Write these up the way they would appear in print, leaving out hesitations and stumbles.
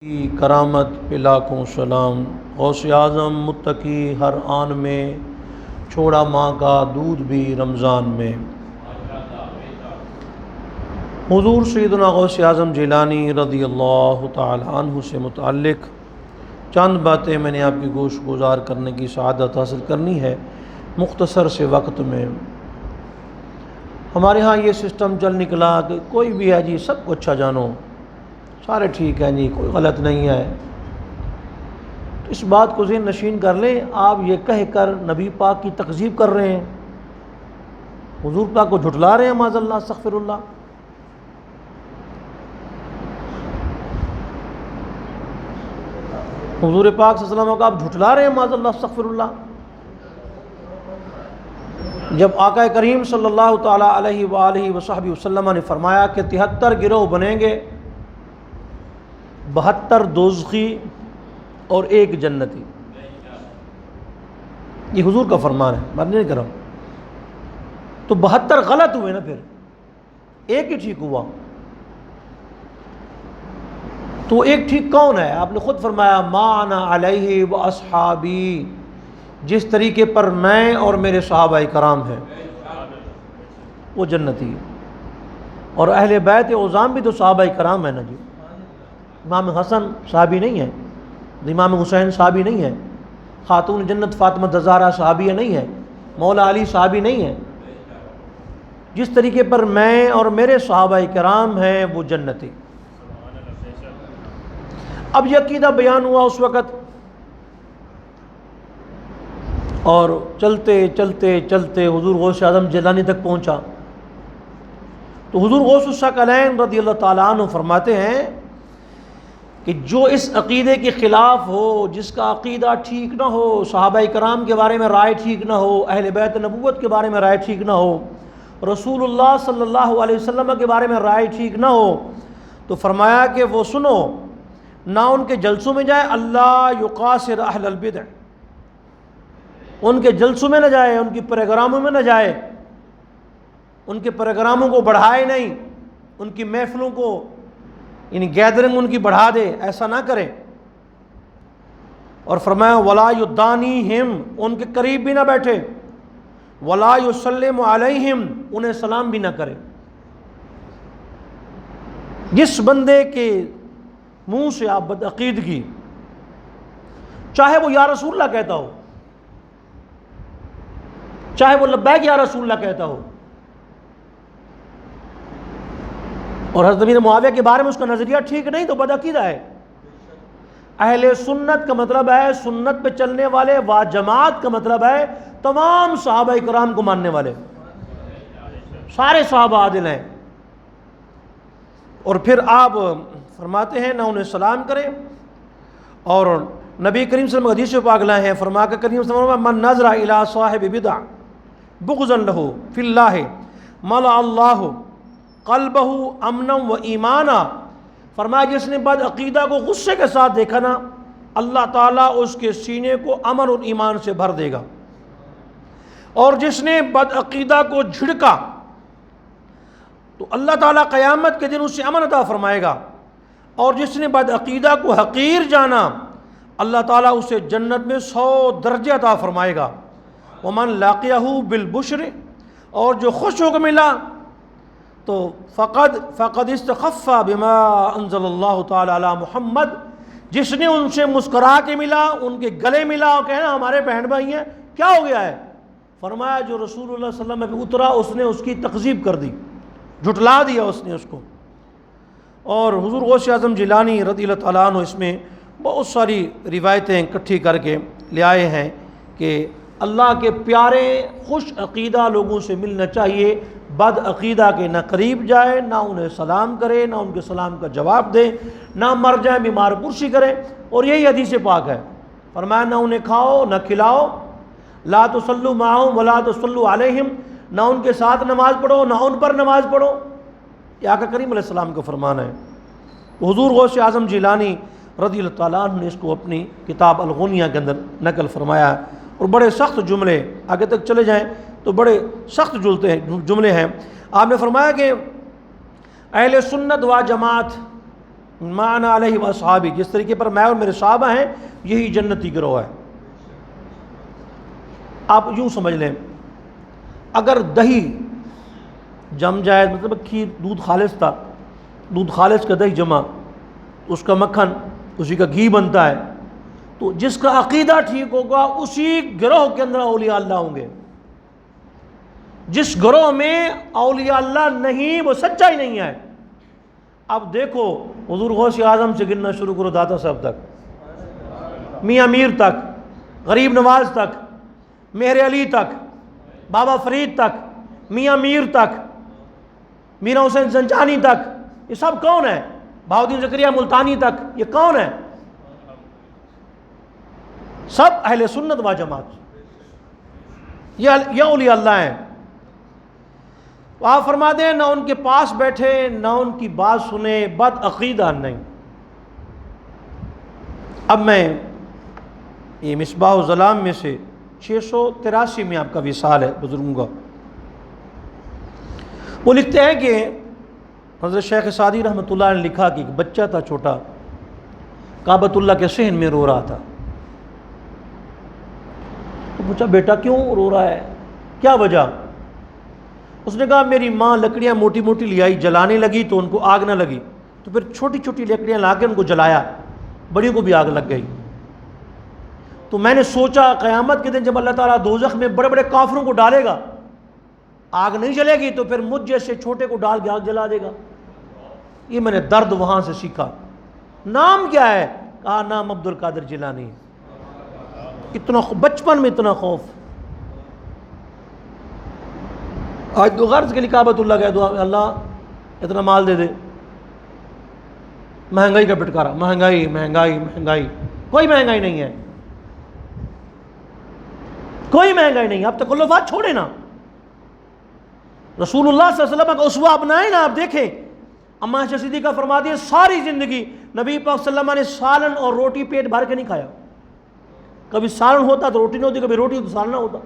کی کرامت پہ لاکھوں سلام، غوث اعظم متقی ہر آن میں، چھوڑا ماں کا دودھ بھی رمضان میں۔ حضور سیدنا غوث اعظم جیلانی رضی اللہ تعالی عنہ سے متعلق چند باتیں میں نے آپ کی گوش گزار کرنے کی سعادت حاصل کرنی ہے مختصر سے وقت میں۔ ہمارے ہاں یہ سسٹم چل نکلا کہ کوئی بھی ہے جی سب کو اچھا جانو، سارے ٹھیک ہیں جی، کوئی غلط نہیں ہے۔ تو اس بات کو ذہن نشین کر لیں، آپ یہ کہہ کر نبی پاک کی تکذیب کر رہے ہیں، حضور پاک کو جھٹلا رہے ہیں، معاذ اللہ استغفر اللہ۔ حضور پاک صلی اللہ علیہ وسلم کو آپ جھٹلا رہے ہیں، معاذ اللہ استغفر اللہ۔ جب آقا کریم صلی اللہ تعالیٰ علیہ وآلہ وصحبہ وسلم نے فرمایا کہ 73 گروہ بنیں گے، 72 دوزخی اور 1 جنتی، یہ حضور کا فرمان ہے، میں نہیں کر رہا ہوں۔ تو 72 غلط ہوئے نا، پھر ایک ہی ٹھیک ہوا۔ تو ایک ٹھیک کون ہے؟ آپ نے خود فرمایا ما انا علیہ و اصحابی، جس طریقے پر میں اور میرے صحابہ کرام ہیں وہ جنتی ہے۔ اور اہل بیت عظام بھی تو صحابہ کرام ہیں نا جی۔ امام حسن صحابی نہیں ہے، امام حسین صحابی نہیں ہے، خاتون جنت فاطمہ الزہرا صحابیہ نہیں ہے، مولا علی صحابی نہیں ہے۔ جس طریقے پر میں اور میرے صحابہ کرام ہیں وہ جنتی۔ اب یہ عقیدہ بیان ہوا اس وقت، اور چلتے چلتے چلتے حضور غوث اعظم جیلانی تک پہنچا۔ تو حضور غوث الثقلین رضی اللہ تعالیٰ عنہ فرماتے ہیں کہ جو اس عقیدے کے خلاف ہو، جس کا عقیدہ ٹھیک نہ ہو، صحابہ کرام کے بارے میں رائے ٹھیک نہ ہو، اہل بیت نبوت کے بارے میں رائے ٹھیک نہ ہو، رسول اللہ صلی اللہ علیہ وسلم کے بارے میں رائے ٹھیک نہ ہو، تو فرمایا کہ وہ سنو، نہ ان کے جلسوں میں جائے، اللہ یقاصر اہل البدع، ان کے جلسوں میں نہ جائے، ان کی پروگراموں میں نہ جائے، ان کے پروگراموں کو بڑھائے نہیں، ان کی محفلوں کو یعنی گیدرنگ ان کی بڑھا دے، ایسا نہ کرے۔ اور فرمایا ولا یدانیہم، ان کے قریب بھی نہ بیٹھے، ولا یسلم علیہم، انہیں سلام بھی نہ کرے۔ جس بندے کے منہ سے آپ بدعقیدگی، چاہے وہ یا رسول اللہ کہتا ہو، چاہے وہ لبیک یا رسول اللہ کہتا ہو، اور حضرت امیر معاویہ کے بارے میں اس کا نظریہ ٹھیک نہیں تو بدعقیدہ ہے۔ اہل سنت کا مطلب ہے سنت پہ چلنے والے، و جماعت کا مطلب ہے تمام صحابہ کرام کو ماننے والے، سارے صحابہ عادل ہیں۔ اور پھر آپ فرماتے ہیں نہ انہیں سلام کرے، اور نبی کریم صلی اللہ علیہ وسلم حدیث پاک لائے ہیں، فرما کہ کریم صلی اللہ علیہ وسلم من نظر الی صاحب بدع بغضا له فی اللہ ملأ اللہ قلبہ امنا و ایمانا، فرمایا جس نے بد عقیدہ کو غصے کے ساتھ دیکھا نا، اللہ تعالیٰ اس کے سینے کو امن اور ایمان سے بھر دے گا۔ اور جس نے بد عقیدہ کو جھڑکا تو اللہ تعالیٰ قیامت کے دن اس سے امن عطا فرمائے گا۔ اور جس نے بد عقیدہ کو حقیر جانا، اللہ تعالیٰ اسے جنت میں 100 درجے عطا فرمائے گا۔ ومن لاقیہ بالبشر، اور جو خوش ہو کے ملا تو فقد استخف بما انزل اللہ تعالی علی محمد، جس نے ان سے مسکرا کے ملا، ان کے گلے ملا اور کہنا ہمارے بہن بھائی ہیں، کیا ہو گیا ہے؟ فرمایا جو رسول اللہ صلی اللہ علیہ وسلم پہ اترا اس نے اس کی تکذیب کر دی، جھٹلا دیا اس نے اس کو۔ اور حضور غوث اعظم جیلانی رضی اللہ تعالیٰ عنہ اس میں بہت ساری روایتیں اکٹھی کر کے لے آئے ہیں کہ اللہ کے پیارے خوش عقیدہ لوگوں سے ملنا چاہیے، بد عقیدہ کے نہ قریب جائے، نہ انہیں سلام کرے، نہ ان کے سلام کا جواب دے، نہ مر جائیں بیمار پرسی کرے۔ اور یہی حدیث پاک ہے، فرمایا نہ انہیں کھاؤ نہ کھلاؤ، لا تصلوا معهم ولا تصلوا علیہم، نہ ان کے ساتھ نماز پڑھو نہ ان پر نماز پڑھو، یہ آقا کریم علیہ السلام کا فرمان ہے۔ حضور غوث اعظم جیلانی رضی اللہ تعالیٰ عنہ نے اس کو اپنی کتاب الغنیہ کے اندر نقل فرمایا، اور بڑے سخت جملے، آگے تک چلے جائیں تو بڑے سخت جملے ہیں۔ آپ نے فرمایا کہ اہل سنت و جماعت ما انا علیہ واصحابی، جس طریقے پر میں اور میرے صحابہ ہیں یہی جنتی گروہ ہے۔ آپ یوں سمجھ لیں، اگر دہی جم جائے، مطلب کھیر دودھ خالص تھا، دودھ خالص کا دہی جمع، اس کا مکھن، اسی کا گھی بنتا ہے، تو جس کا عقیدہ ٹھیک ہوگا اسی گروہ کے اندر اولیاء اللہ ہوں گے۔ جس گروہ میں اولیاء اللہ نہیں وہ سچا ہی نہیں ہے۔ اب دیکھو حضور غوث اعظم سے گننا شروع کرو داتا صاحب تک، میاں میر تک، غریب نواز تک، مہر علی تک، بابا فرید تک، میاں میر تک، میرا حسین زنجانی تک، یہ سب کون ہے؟ بہاؤالدین زکریہ ملتانی تک، یہ کون ہے؟ سب اہل سنت و جماعت، یہ اولیاء اللہ ہیں۔ آپ فرما دیں نہ ان کے پاس بیٹھے نہ ان کی بات سنے، بد عقیدہ نہیں۔ اب میں یہ مصباح الظلام میں سے 683 میں آپ کا وصال ہے بزرگوں کا، وہ لکھتے ہیں کہ حضرت شیخ سعدی رحمۃ اللہ نے لکھا کہ ایک بچہ تھا چھوٹا، کعبۃ اللہ کے صحن میں رو رہا تھا۔ تو پوچھا بیٹا کیوں رو رہا ہے، کیا وجہ؟ اس نے کہا میری ماں لکڑیاں موٹی موٹی لے آئی، جلانے لگی تو ان کو آگ نہ لگی، تو پھر چھوٹی چھوٹی لکڑیاں لا کے ان کو جلایا، بڑیوں کو بھی آگ لگ گئی۔ تو میں نے سوچا قیامت کے دن جب اللہ تعالیٰ دوزخ میں بڑے بڑے کافروں کو ڈالے گا، آگ نہیں جلے گی تو پھر مجھ جیسے چھوٹے کو ڈال کے آگ جلا دے گا۔ یہ میں نے درد وہاں سے سیکھا۔ نام کیا ہے؟ کہا نام عبد القادر جیلانی۔ اتنا بچپن میں اتنا خوف۔ آج تو غرض کے لیے کعبۃ اللہ کہہ دو اللہ اتنا مال دے دے، مہنگائی کا پٹکارا، مہنگائی مہنگائی مہنگائی، کوئی مہنگائی نہیں ہے، کوئی مہنگائی نہیں۔ آپ تکلفات چھوڑیں نا، رسول اللہ صلی اللہ علیہ وسلم کا اسوہ اپنائیں نا۔ آپ دیکھیں اما عائشہ صدیقہ فرماتی ہے ساری زندگی نبی پاک صلی اللہ علیہ وسلم نے سالن اور روٹی پیٹ بھر کے نہیں کھایا، کبھی سالن ہوتا تو روٹی نہ ہوتی، کبھی روٹی ہوتی تو سالن نہ ہوتا۔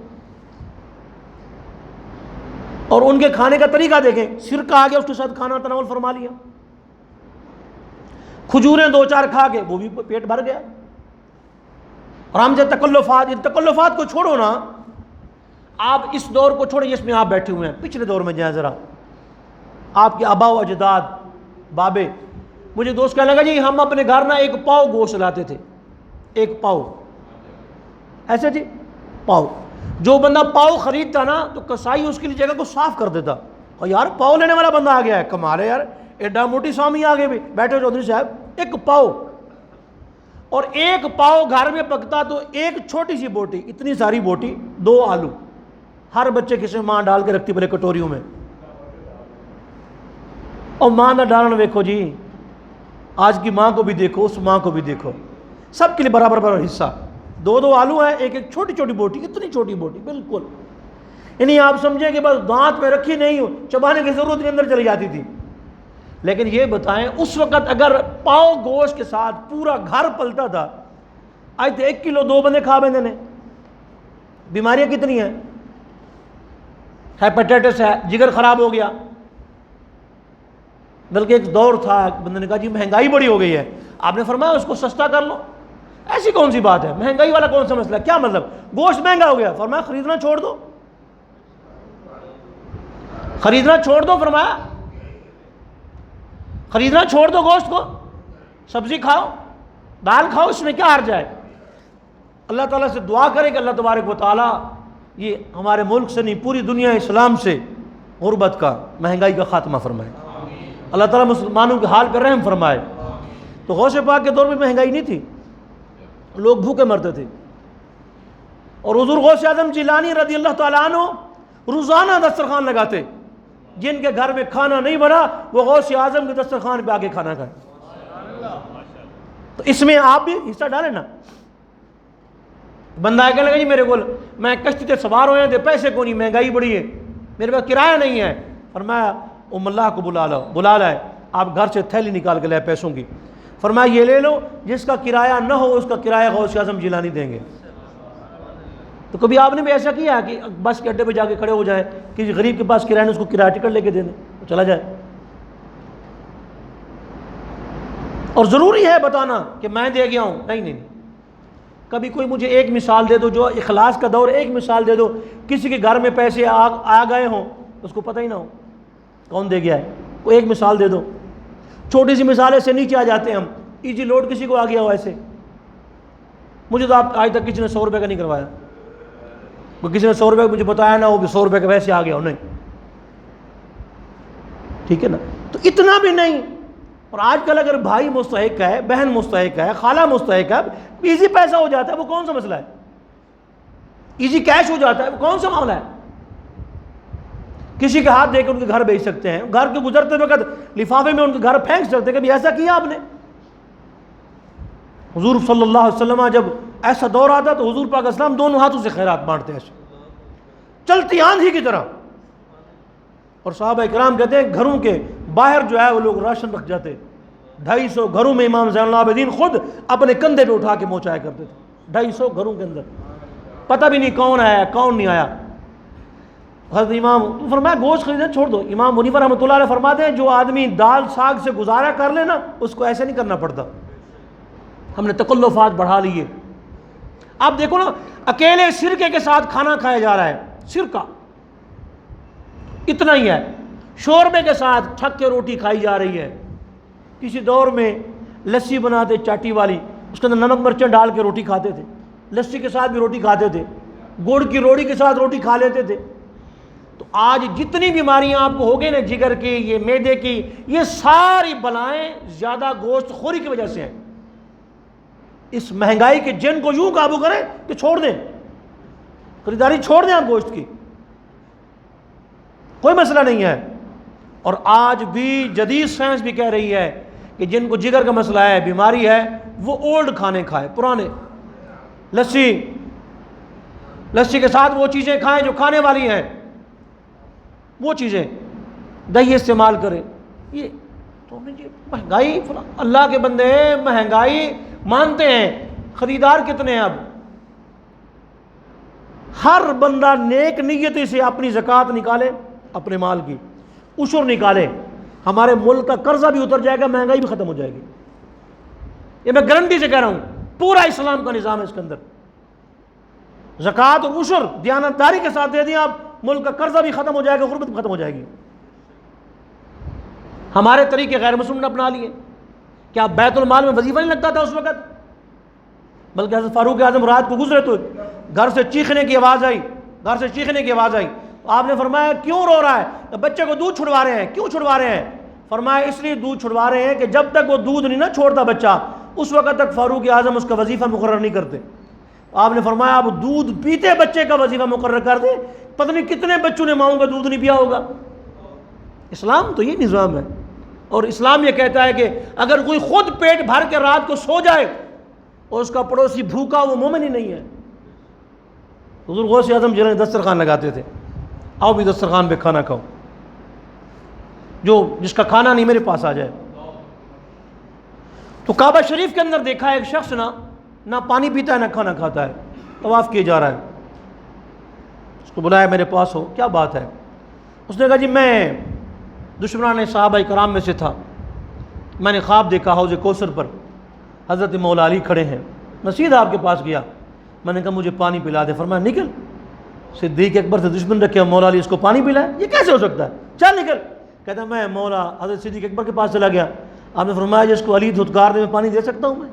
اور ان کے کھانے کا طریقہ دیکھیں، سرکہ آ گیا اس کے ساتھ کھانا تناول فرما لیا، کھجوریں دو چار کھا کے وہ بھی پیٹ بھر گیا۔ اور ہم جب تکلفات، ان تکلفات کو چھوڑو نا، آپ اس دور کو چھوڑیں جس میں آپ بیٹھے ہوئے ہیں، پچھلے دور میں جائیں ذرا، آپ کے آبا و اجداد بابے۔ مجھے دوست کہنے لگا جی ہم اپنے گھر نہ ایک پاؤ گوشت لاتے تھے، ایک پاؤ، ایسے جی پاؤ۔ جو بندہ پاؤ خریدتا نا تو کسائی اس کے لیے جگہ کو صاف کر دیتا، اور یار پاؤ لینے والا بندہ آ گیا ہے، کمال ہے یار، ایڈا موٹی سوامی آگے بھی بیٹھے چودھری صاحب، ایک پاؤ۔ اور ایک پاؤ گھر میں پکتا تو ایک چھوٹی سی بوٹی، اتنی ساری بوٹی، 2 آلو، ہر بچے کسی ماں ڈال کے رکھتی بڑے کٹوریوں میں۔ اور ماں نہ ڈالنا دیکھو جی، آج کی ماں کو بھی دیکھو، اس ماں کو بھی دیکھو، سب کے لیے برابر برابر حصہ، 2 آلو ہیں، ایک ایک چھوٹی چھوٹی بوٹی، اتنی چھوٹی بوٹی بالکل، یعنی آپ سمجھیں کہ بس دانت میں رکھی نہیں ہو، چبانے کی ضرورت نہیں، اندر چلی جاتی تھی۔ لیکن یہ بتائیں اس وقت اگر پاؤ گوشت کے ساتھ پورا گھر پلتا تھا، آج تو 1 کلو 2 بندے کھا بیندے نے۔ بیماریاں کتنی ہیں، ہیپیٹائٹس ہے، جگر خراب ہو گیا۔ بلکہ ایک دور تھا بندے نے کہا جی مہنگائی بڑی ہو گئی ہے، آپ نے فرمایا اس کو سستا کر لو۔ ایسی کون سی بات ہے، مہنگائی والا کون سا مسئلہ، کیا مطلب گوشت مہنگا ہو گیا؟ فرمایا خریدنا چھوڑ دو، خریدنا چھوڑ دو، فرمایا خریدنا چھوڑ دو گوشت کو، سبزی کھاؤ، دال کھاؤ، اس میں کیا حرج ہے؟ اللہ تعالیٰ سے دعا کرے کہ اللہ تبارک و تعالیٰ یہ ہمارے ملک سے نہیں پوری دنیا اسلام سے غربت کا، مہنگائی کا خاتمہ فرمائے، اللہ تعالیٰ مسلمانوں کے حال پر رحم فرمائے۔ تو غوث پاک کے دور میں مہنگائی نہیں تھی، لوگ بھوکے مرتے تھے، اور حضور غوث اعظم جیلانی رضی اللہ تعالیٰ عنہ روزانہ دسترخوان لگاتے، جن کے گھر میں کھانا نہیں بنا وہ غوث اعظم کے دسترخوان پہ آگے کھانا کھائے۔ تو اس میں آپ بھی حصہ ڈالیں نا۔ بندہ کہنے لگا جی میرے کو میں کشتی تے سوار ہوئے تھے، پیسے کو نہیں، مہنگائی بڑی ہے، میرے پاس کرایہ نہیں ہے۔ فرمایا ام اللہ کو بلا لائے، آپ گھر سے تھیلی نکال کے لائے پیسوں کی، فرمایا یہ لے لو، جس کا کرایہ نہ ہو اس کا کرایہ غوث اعظم جیلانی دیں گے۔ تو کبھی آپ نے بھی ایسا کیا کہ بس کے اڈے پہ جا کے کھڑے ہو جائیں، کسی غریب کے پاس کرایہ اس کو کرایہ ٹکٹ لے کے دے دیں، چلا جائے؟ اور ضروری ہے بتانا کہ میں دے گیا ہوں، نہیں، کبھی کوئی مجھے ایک مثال دے دو، جو اخلاص کا دور، ایک مثال دے دو، کسی کے گھر میں پیسے آ گئے ہوں، اس کو پتہ ہی نہ ہو کون دے گیا ہے، کوئی ایک مثال دے دو۔ چھوٹی سی مثال سے نیچے آ جاتے ہیں ہم، ایزی لوڈ کسی کو آ گیا ہو ایسے، مجھے تو آج تک کسی نے 100 روپے کا نہیں کروایا، کسی نے 100 روپے مجھے بتایا نہ، وہ بھی 100 روپے کا ویسے آ گیا ہو، نہیں، ٹھیک ہے نا، تو اتنا بھی نہیں۔ اور آج کل اگر بھائی مستحق ہے، بہن مستحق ہے، خالہ مستحق ہے، ایزی پیسہ ہو جاتا ہے، وہ کون سا مسئلہ ہے، ایزی کیش ہو جاتا ہے، وہ کون سا معاملہ ہے، کسی کے ہاتھ دے کے ان کے گھر بھیج سکتے ہیں، گھر کے گزرتے وقت لفافے میں ان کے گھر پھینک سکتے ہیں، کبھی ایسا کیا آپ نے؟ حضور صلی اللہ علیہ وسلم جب ایسا دور آتا تو حضور پاک اسلام دونوں ہاتھوں سے خیرات بانٹتے ہیں، ایسے چلتی آندھی کی طرح، اور صحابہ کرام کہتے ہیں گھروں کے باہر جو ہے وہ لوگ راشن رکھ جاتے، 250 گھروں میں امام زین العابدین خود اپنے کندھے پہ اٹھا کے پہنچایا کرتے تھے، 250 گھروں کے اندر، پتہ بھی نہیں کون آیا کون نہیں آیا۔ حضرت امام فرمایا گوشت خریدنا چھوڑ دو، امام منیفر رحمۃ اللہ علیہ فرماتے ہیں جو آدمی دال ساگ سے گزارا کر لے نا، اس کو ایسے نہیں کرنا پڑتا، ہم نے تکلفات بڑھا لیے۔ آپ دیکھو نا، اکیلے سرکے کے ساتھ کھانا کھایا جا رہا ہے، سرکہ اتنا ہی ہے، شوربے کے ساتھ چھک کے روٹی کھائی جا رہی ہے۔ کسی دور میں لسی بناتے چاٹی والی، اس کے اندر نمک مرچیں ڈال کے روٹی کھاتے تھے، لسی کے ساتھ بھی روٹی کھاتے تھے، گڑ کی روٹی کے ساتھ روٹی کھا لیتے تھے۔ تو آج جتنی بیماریاں آپ کو ہو گئی نا، جگر کی، یہ معدے کی، یہ ساری بلائیں زیادہ گوشت خوری کی وجہ سے ہیں۔ اس مہنگائی کے جن کو یوں قابو کریں کہ چھوڑ دیں، خریداری چھوڑ دیں آپ گوشت کی، کوئی مسئلہ نہیں ہے۔ اور آج بھی جدید سائنس بھی کہہ رہی ہے کہ جن کو جگر کا مسئلہ ہے، بیماری ہے، وہ اولڈ کھانے کھائے، پرانے، لسی کے ساتھ وہ چیزیں کھائیں جو کھانے والی ہیں، وہ چیزیں، دہی استعمال کریں۔ یہ تو جی مہنگائی، اللہ کے بندے مہنگائی مانتے ہیں، خریدار کتنے ہیں؟ اب ہر بندہ نیک نیتی سے اپنی زکوٰۃ نکالے، اپنے مال کی عشر نکالے، ہمارے ملک کا قرضہ بھی اتر جائے گا، مہنگائی بھی ختم ہو جائے گی۔ یہ میں گارنٹی سے کہہ رہا ہوں، پورا اسلام کا نظام ہے اس کے اندر، زکوٰۃ اور عشر دیانتداری کے ساتھ دے دیں آپ، ملک کا قرضہ بھی ختم ہو جائے گا، غربت بھی ختم ہو جائے گی۔ ہمارے طریقے غیر مسلم نے اپنا لیے، کیا بیت المال میں وظیفہ نہیں لگتا تھا اس وقت؟ بلکہ حضرت فاروق اعظم رات کو گزرے تو گھر سے چیخنے کی آواز آئی، گھر سے چیخنے کی آواز آئی، آپ نے فرمایا کیوں رو رہا ہے؟ بچے کو دودھ چھڑوا رہے ہیں۔ کیوں چھڑوا رہے ہیں؟ فرمایا اس لیے دودھ چھڑوا رہے ہیں کہ جب تک وہ دودھ نہیں نہ چھوڑتا بچہ، اس وقت تک فاروق اعظم اس کا وظیفہ مقرر نہیں کرتے۔ آپ نے فرمایا اب دودھ پیتے بچے کا وظیفہ مقرر کر دیں، پتہ نہیں کتنے بچوں نے ماؤں کا دودھ نہیں پیا ہوگا۔ اسلام تو یہ نظام ہے، اور اسلام یہ کہتا ہے کہ اگر کوئی خود پیٹ بھر کے رات کو سو جائے اور اس کا پڑوسی بھوکا، وہ مومن ہی نہیں ہے۔ حضور غوث اعظم جنہیں دسترخوان لگاتے تھے، آؤ بھی دسترخوان پہ کھانا کھاؤ، جس کا کھانا نہیں میرے پاس آ جائے۔ تو کعبہ شریف کے اندر دیکھا ہے ایک شخص نہ پانی پیتا ہے نہ کھانا کھاتا ہے، طواف کیے جا رہا ہے، اس کو بلایا میرے پاس ہو، کیا بات ہے؟ اس نے کہا جی میں دشمنان صحابہ کرام میں سے تھا، میں نے خواب دیکھا حوض کوثر پر حضرت مولا علی کھڑے ہیں، میں سیدھا آپ کے پاس گیا، میں نے کہا مجھے پانی پلا دے۔ فرمایا نکل، صدیق اکبر سے دشمن رکھے مولا علی اس کو پانی پلائے، یہ کیسے ہو سکتا ہے؟ چل نکل۔ کہتا میں مولا حضرت صدیق اکبر کے پاس چلا گیا، آپ نے فرمایا جس کو علی دھتکار دے میں پانی دے سکتا ہوں میں؟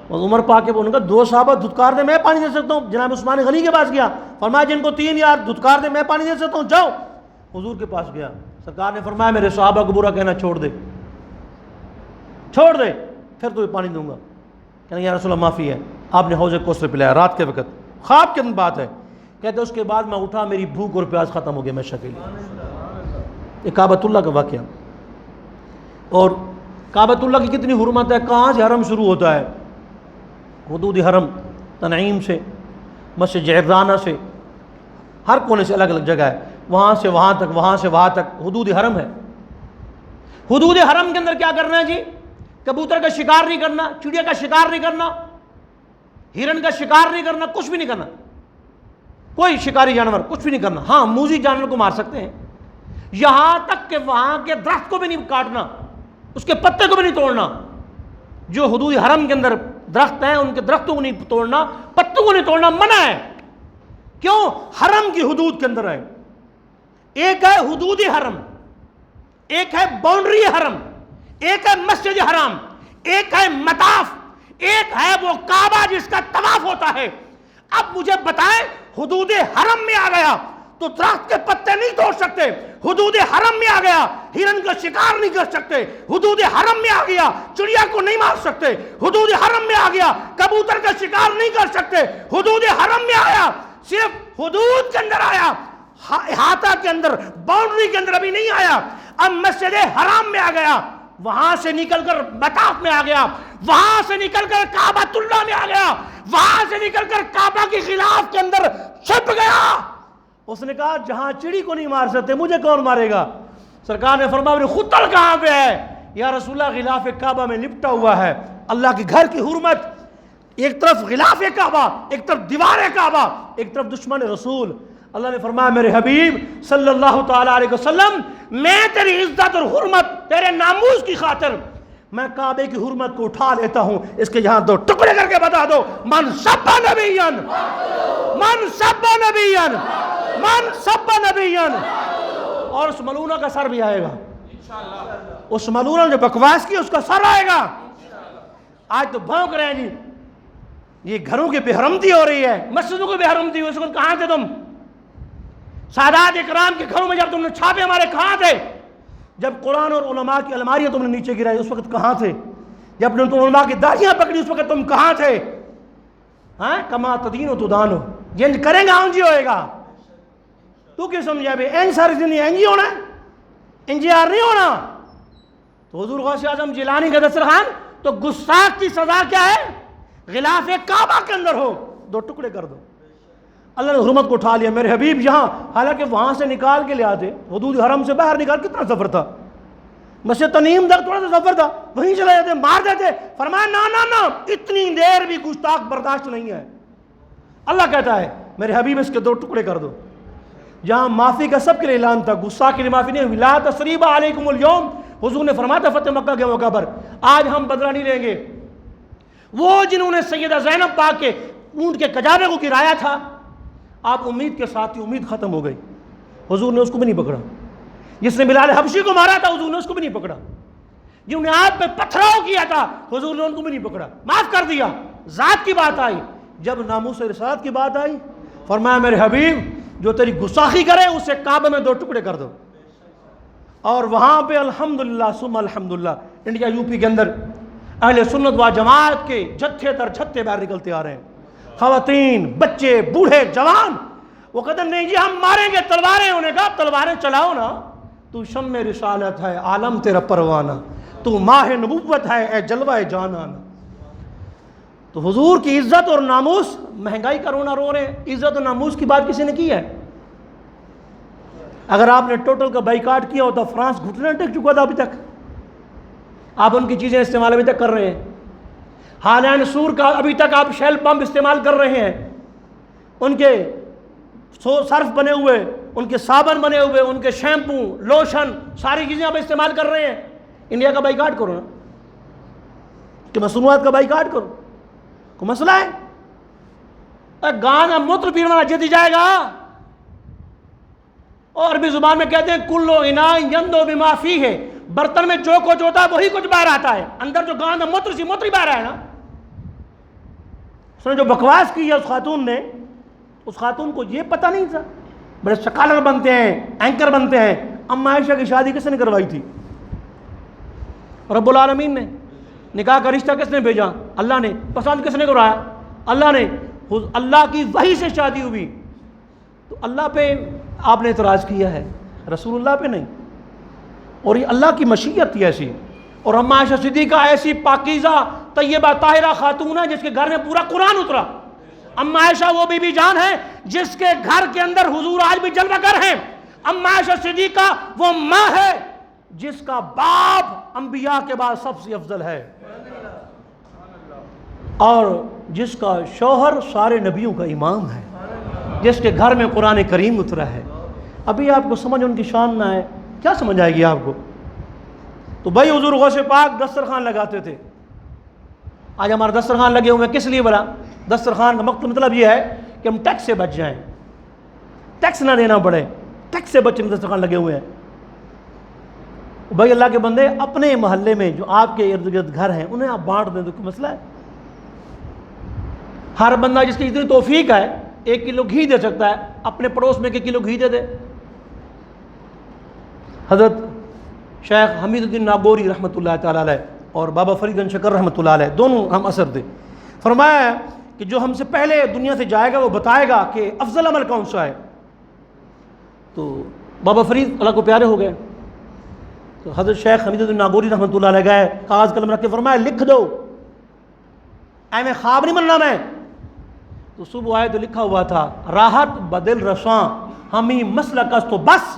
اور عمر پاک کے انہوں نے کہا 2 صحابہ دھتکار دے میں پانی دے سکتا ہوں؟ جناب عثمان غنی کے پاس گیا، فرمایا جن کو 3 یار دھتکار دے میں پانی دے سکتا ہوں، جاؤ۔ حضور کے پاس گیا، سرکار نے فرمایا میرے صحابہ کو برا کہنا چھوڑ دے، پھر تمہیں پانی دوں گا۔ کہنا یا رسول اللہ معافی ہے۔ آپ نے حوض کوثر پلایا رات کے وقت، خواب کے اندر بات ہے۔ کہتے اس کے بعد میں اٹھا، میری بھوک اور پیاس ختم ہو گئی ہمیشہ کے لیے۔ یہ کعبۃ اللہ کا واقعہ، اور کعبۃ اللہ کی کتنی حرمت ہے، کہاں سے حرم شروع ہوتا ہے؟ حدود حرم، تنعیم سے، مسجد جعرانہ سے، ہر کونے سے الگ الگ جگہ ہے، وہاں سے وہاں تک، وہاں سے وہاں تک حدود حرم ہے۔ حدود حرم کے اندر کیا کرنا ہے جی؟ کبوتر کا شکار نہیں کرنا، چڑیا کا شکار نہیں کرنا، ہرن کا شکار نہیں کرنا، کچھ بھی نہیں کرنا، کوئی شکاری جانور کچھ بھی نہیں کرنا۔ ہاں موذی جانور کو مار سکتے ہیں، یہاں تک کہ وہاں کے درخت کو بھی نہیں کاٹنا، اس کے پتے کو بھی نہیں توڑنا. جو حدود حرم کے اندر درخت ہیں ان کے درختوں کو نہیں توڑنا, پتوں کو نہیں توڑنا, منع ہے. کیوں؟ حرم کی حدود کے اندر ہے. ایک ہے حدود حرم, ایک ہے باؤنڈری حرم, ایک ہے مسجد حرام, ایک ہے مطاف, ایک ہے وہ کعبہ جس کا طواف ہوتا ہے. اب مجھے بتائیں, حدود حرم میں آ گیا تو درخت کے پتے نہیں توڑ سکتے. حدود حرم میں آ گیا ہرن کا شکار نہیں کر سکتے. حدود حرم میں آ گیا چڑیا کو نہیں مار سکتے. حدود حرم میں آ گیا کبوتر کا شکار نہیں کر سکتے. حدود حرم میں آیا, صرف حدود کے اندر آیا, احاطہ کے اندر, باؤنڈری کے اندر ابھی نہیں آیا. اب مسجد حرام میں آ گیا, وہاں سے نکل کر مطاف میں آ گیا, وہاں سے نکل کر کعبۃ اللہ میں آ گیا, وہاں سے نکل کر کعبہ کی غلاف کے اندر چھپ گیا. اس نے کہا جہاں چڑی کو نہیں مار سکتے مجھے کون مارے گا؟ سرکار نے فرمایا خطر کہاں پہ ہے؟ یا رسول اللہ غلاف کعبہ میں لپٹا ہوا ہے. اللہ کے گھر کی حرمت, ایک طرف غلاف کعبہ, ایک طرف دیوار کعبہ, ایک طرف دشمن رسول. اللہ نے فرمایا میرے حبیب صلی اللہ تعالی علیہ وسلم, میں تیری عزت اور حرمت, تیرے ناموس کی خاطر میں کعبے کی حرمت کو اٹھا لیتا ہوں. اس کے یہاں 2 ٹکڑے کر کے بتا دو, من سب نبیًا, من سب نبیًا, من سب نبیًا. اور اس ملونہ کا سر بھی آئے گا, اس ملونہ نے جو بکواس کی اس کا سر آئے گا. آج تو بھونک رہے ہیں جی یہ گھروں کی بے حرمتی ہو رہی ہے, مسجدوں کی بے حرمتی ہوئی. اس وقت کہاں تھے تم؟ سادات اکرام کے گھروں میں جب تم نے چھاپے ہمارے کہاں تھے؟ جب قرآن اور علماء کی الماریاں تم نے نیچے گرائی اس وقت کہاں تھے؟ جب تم علماء کی داڑیاں پکڑی اس وقت تم کہاں تھے؟ ہاں, کما تدین و تدانو, جنج کریں گا انجی ہوئے گا. تو کیوں سمجھا بھی این ساری زندگی انجی ہونا ہے, انجی آر نہیں ہونا؟ تو حضور غوث اعظم جیلانی کا دسترخوان تو گستاخ کی سزا کیا ہے؟ غلاف کعبہ کے اندر ہو 2 ٹکڑے کر دو. اللہ نے حرمت کو اٹھا لیا. میرے حبیب یہاں, حالانکہ وہاں سے نکال کے لے آتے, حدود حرم سے باہر نکال, کتنا سفر تھا, مسجد تنعیم تک تھوڑا سا سفر تھا, وہیں چلے جاتے, مار دیتے. فرمایا نا نا نا, اتنی دیر بھی گستاخ برداشت نہیں ہے. اللہ کہتا ہے میرے حبیب اس کے 2 ٹکڑے کر دو. جہاں معافی کا سب کے لیے اعلان تھا, گستاخ کے لیے معافی نہیں ہوئی. لا تثریب علیکم اليوم, حضور نے فرمایا تھا فتح مکہ کے موقع پر, آج ہم بدلہ نہیں لیں گے. وہ جنہوں نے سیدہ زینب پاک کے اونٹ کے کجاوے کو گرایا تھا, آپ امید کے ساتھ ہی امید ختم ہو گئی, حضور نے اس کو بھی نہیں پکڑا. جس نے بلال حبشی کو مارا تھا حضور نے اس کو بھی نہیں پکڑا. جنہوں نے آپ پہ پتھراؤ کیا تھا حضور نے ان کو بھی نہیں پکڑا, معاف کر دیا. ذات کی بات آئی, جب ناموس رسالت کی بات آئی, فرمایا میرے حبیب جو تیری گستاخی کرے اسے کعبہ میں 2 ٹکڑے کر دو. اور وہاں پہ الحمدللہ ثم الحمدللہ انڈیا یو پی کے اندر اہل سنت و جماعت کے جتھے در جتھے باہر نکلتے آ رہے ہیں. خواتین, بچے, بوڑھے, جوان. وہ کہتے ہیں نہیں جی ہم ماریں گے تلواریں. انہوں نے کہا تلواریں چلاؤ نا, تو شمع رسالت ہے عالم تیرا پروانہ, تو ماہ نبوت ہے اے جلوہ جانان. تو حضور کی عزت اور ناموس, مہنگائی کا رونا رو رہے ہیں, عزت اور ناموس کی بات کسی نے کی ہے؟ اگر آپ نے ٹوٹل کا بائیکاٹ کیا ہوتا, فرانس گھٹنے ٹک چکا تھا ابھی تک. آپ ان کی چیزیں استعمال ابھی تک کر رہے ہیں. حالان سور کا ابھی تک آپ شیل پمپ استعمال کر رہے ہیں. ان کے صرف بنے ہوئے, ان کے صابن بنے ہوئے, ان کے شیمپو, لوشن, ساری چیزیں آپ استعمال کر رہے ہیں. انڈیا کا بائیکاٹ کرو نا, کہ مصنوعات کا بائیکاٹ کرو, کوئی مسئلہ ہے؟ گانا موتر پیروانا جیتی جائے گا. اور عربی زبان میں کہتے ہیں کلو اناء یندو بما فیہ, برتن میں جو کچھ ہوتا ہے وہی کچھ باہر آتا ہے. اندر جو گانا موتر سی موتری باہر ہے نا. اس نے جو بکواس کی ہے اس خاتون نے, اس خاتون کو یہ پتہ نہیں تھا. بڑے سکالر بنتے ہیں, اینکر بنتے ہیں. اما عائشہ کی شادی کس نے کروائی تھی؟ رب العالمین نے. نکاح کا رشتہ کس نے بھیجا؟ اللہ نے. پسند کس نے کرایا؟ اللہ نے. اللہ کی وحی سے شادی ہوئی. تو اللہ پہ آپ نے اعتراض کیا ہے, رسول اللہ پہ نہیں. اور یہ اللہ کی مشیت تھی ایسی. اور اما عائشہ صدیقہ ایسی پاکیزہ طیبہ طاہرہ خاتون ہے جس کے گھر میں پورا قرآن اترا. اما عائشہ وہ بی بی جان ہے جس کے گھر کے اندر حضور آج بھی جلوہ گر ہیں. اما عائشہ صدیقہ وہ ماں ہے جس کا باپ انبیاء کے بعد سب سے افضل ہے, اور جس کا شوہر سارے نبیوں کا امام ہے, جس کے گھر میں قرآن کریم اترا ہے. ابھی آپ کو سمجھ ان کی شان نہ ہے, کیا سمجھ آئے گی آپ کو؟ تو بھائی حضور غوث پاک دسترخوان لگاتے تھے. آج ہمارے دسترخوان لگے ہوئے ہیں کس لیے بلا؟ دسترخوان کا مطلب یہ ہے کہ ہم ٹیکس سے بچ جائیں, ٹیکس نہ دینا پڑے, ٹیکس سے بچے دسترخوان لگے ہوئے ہیں. بھائی اللہ کے بندے, اپنے محلے میں جو آپ کے ارد گرد گھر ہیں انہیں آپ بانٹ دیں تو کوئی مسئلہ ہے؟ ہر بندہ جس کی اتنی توفیق ہے 1 کلو گھی دے سکتا ہے, اپنے پڑوس میں 1 کلو گھی دے دے. حضرت شیخ حمید الدین ناگوری رحمۃ اللہ تعالیٰ علیہ اور بابا فرید گنج شکر رحمۃ اللہ علیہ دونوں ہم اثر تھے. فرمایا کہ جو ہم سے پہلے دنیا سے جائے گا وہ بتائے گا کہ افضل عمل کون سا ہے. تو بابا فرید اللہ کو پیارے ہو گئے, تو حضرت شیخ حمید الدین ناگوری رحمۃ اللہ علیہ گئے, کاغذ قلم رکھ کے فرمایا لکھ دو, اے میں خواب نہیں بننا میں. تو صبح آئے تو لکھا ہوا تھا راحت بدل رساں ہمیں مسلک است تو بس,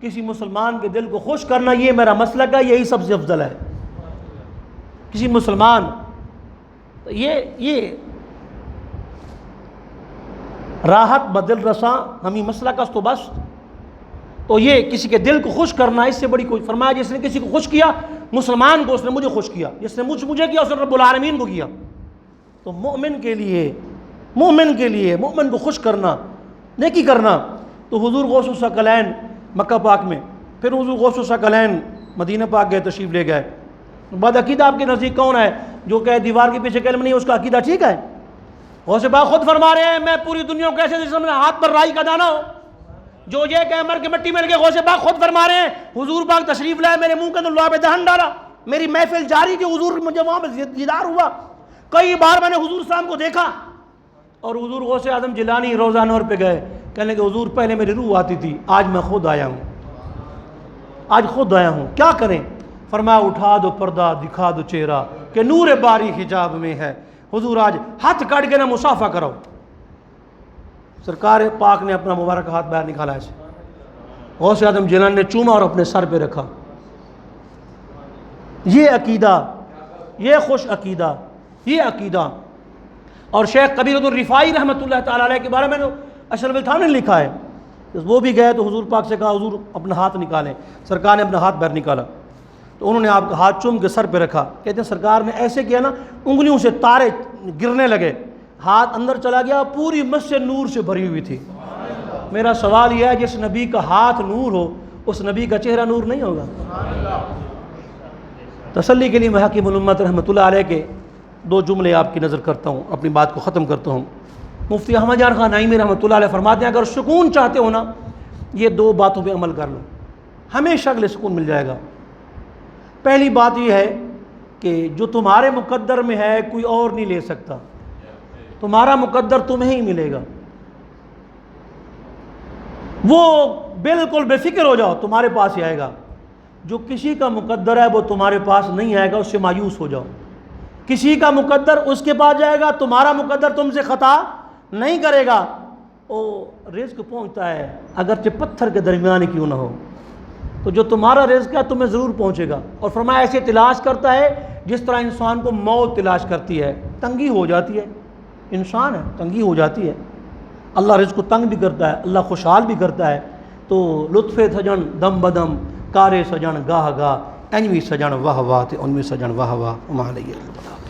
کسی مسلمان کے دل کو خوش کرنا یہ میرا مسلک ہے, یہی سب سے افضل ہے. کسی مسلمان یہ راحت بدل رساں ہمیں مسلک است تو بس, تو یہ کسی کے دل کو خوش کرنا اس سے بڑی کوئی. فرمایا جس نے کسی کو خوش کیا مسلمان کو اس نے مجھے خوش کیا, جس نے مجھے کیا اس نے رب العالمین کو کیا. تو مومن کے لیے مومن کو خوش کرنا, نیکی کرنا. تو حضور غوث الثقلین مکہ پاک میں, پھر حضور غوث الثقلین مدینہ پاک گئے, تشریف لے گئے. بعد عقیدہ آپ کے نزدیک کون ہے جو کہ دیوار کے پیچھے کلمہ نہیں, اس کا عقیدہ ٹھیک ہے؟ غوث پاک خود فرما رہے ہیں میں پوری دنیا کو ایسے جس میں ہاتھ پر رائی کا دانہ ہو, جو یہ کہ مر کے مٹی مل گئے. غوث پاک خود فرما رہے ہیں حضور پاک تشریف لائے, میرے منہ کے اندر لعاب دہن ڈالا, میری محفل جاری تھی, حضور مجھے وہاں پہ دیدار ہوا. کئی بار میں نے حضور صاحب کو دیکھا. اور حضور غوث اعظم جیلانی روضہ انور پہ گئے, کہنے کہ حضور پہلے میری روح آتی تھی, آج میں خود آیا ہوں, آج خود آیا ہوں, کیا کریں؟ فرمایا اٹھا دو پردہ دکھا دو چہرہ کہ نور باری حجاب میں ہے. حضور آج ہاتھ کاٹ کے نہ مصافحہ کرو. سرکار پاک نے اپنا مبارک ہاتھ باہر نکالا ایسے, غوث اعظم جیلانی نے چوما اور اپنے سر پہ رکھا. یہ عقیدہ, یہ خوش عقیدہ, یہ عقیدہ. اور شیخ کبیر الرفاعی رحمۃ اللہ تعالیٰ علیہ کے بارے میں اشرف التھانی نے لکھا ہے, وہ بھی گئے تو حضور پاک سے کہا حضور اپنا ہاتھ نکالیں. سرکار نے اپنا ہاتھ باہر نکالا تو انہوں نے آپ کا ہاتھ چوم کے سر پہ رکھا. کہتے ہیں سرکار نے ایسے کیا نا, انگلیوں سے تارے گرنے لگے, ہاتھ اندر چلا گیا, پوری مسجد نور سے بھری ہوئی تھی. میرا سوال یہ ہے جس نبی کا ہاتھ نور ہو اس نبی کا چہرہ نور نہیں ہوگا؟ تسلی کے لیے میں حکیم الامت رحمۃ اللہ علیہ کے 2 جملے آپ کی نظر کرتا ہوں, اپنی بات کو ختم کرتا ہوں. مفتی احمد جان خان نعیمی رحمۃ اللہ علیہ فرماتے ہیں اگر سکون چاہتے ہو نا, یہ 2 باتوں پہ عمل کر لو, ہمیشہ اگلے سکون مل جائے گا. پہلی بات یہ ہے کہ جو تمہارے مقدر میں ہے کوئی اور نہیں لے سکتا, تمہارا مقدر تمہیں ہی ملے گا. وہ بالکل بے فکر ہو جاؤ, تمہارے پاس ہی آئے گا. جو کسی کا مقدر ہے وہ تمہارے پاس نہیں آئے گا, اس سے مایوس ہو جاؤ. کسی کا مقدر اس کے پاس جائے گا, تمہارا مقدر تم سے خطا نہیں کرے گا. وہ رزق پہنچتا ہے اگرچہ پتھر کے درمیان کیوں نہ ہو, تو جو تمہارا رزق ہے تمہیں ضرور پہنچے گا. اور فرمایا ایسے تلاش کرتا ہے جس طرح انسان کو موت تلاش کرتی ہے, تنگی ہو جاتی ہے, انسان ہے تنگی ہو جاتی ہے. اللہ رزق کو تنگ بھی کرتا ہے, اللہ خوشحال بھی کرتا ہے. تو لطف سجن دم بدم کارے سجن گاہ گاہ, انوی سجن واہ واہ تے انوی سجن واہ واہ, وما علیہ البلاغ.